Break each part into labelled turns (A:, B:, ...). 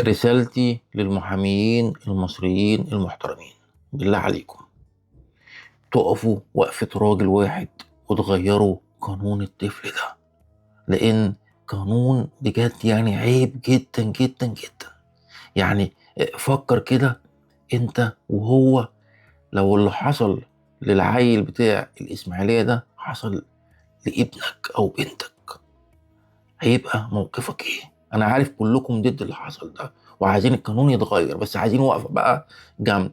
A: رسالتي للمحاميين المصريين المحترمين، بالله عليكم تقفوا وقفة راجل واحد وتغيروا قانون الطفل ده، لأن قانون بجد يعني عيب جدا جدا جدا. يعني فكر كده انت وهو، لو اللي حصل للعيل بتاع الإسماعيلية ده حصل لابنك أو بنتك، هيبقى موقفك ايه؟ انا عارف كلكم ضد اللي حصل ده وعايزين القانون يتغير، بس عايزين وقفة بقى جامد.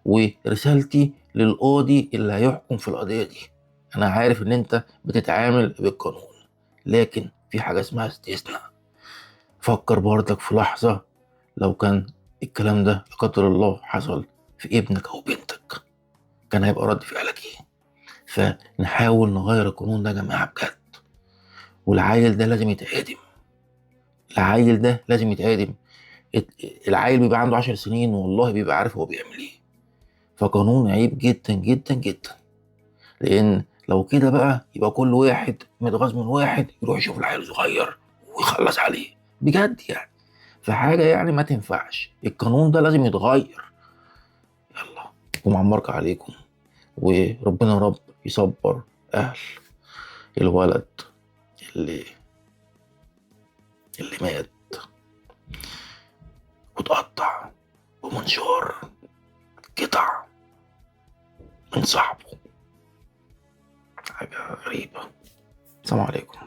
A: ورسالتي للقاضي اللي هيحكم في القضية دي، انا عارف ان انت بتتعامل بالقانون، لكن في حاجة اسمها استثناء. فكر برضك في لحظة، لو كان الكلام ده لا قدر الله حصل في ابنك او بنتك، كان هيبقى رد فعلك ايه؟ فنحاول نغير القانون ده يا جماعة بجد. والعيل ده لازم يتعدم، العيل ده لازم يتعدم. العيل بيبقى عنده 10 سنين والله بيبقى عارف هو بيعمل ايه. فقانون عيب جدا جدا جدا، لان لو كده بقى يبقى كل واحد متغاظ من واحد يروح يشوف العيل الصغير ويخلص عليه بجد يعني. فحاجة يعني ما تنفعش، القانون ده لازم يتغير. يلا، ومعمرك عليكم، وربنا يا رب يصبر اهل الولد اللي مات وتقطع بمنشار قطع من صاحبه. حاجة غريبة. السلام عليكم.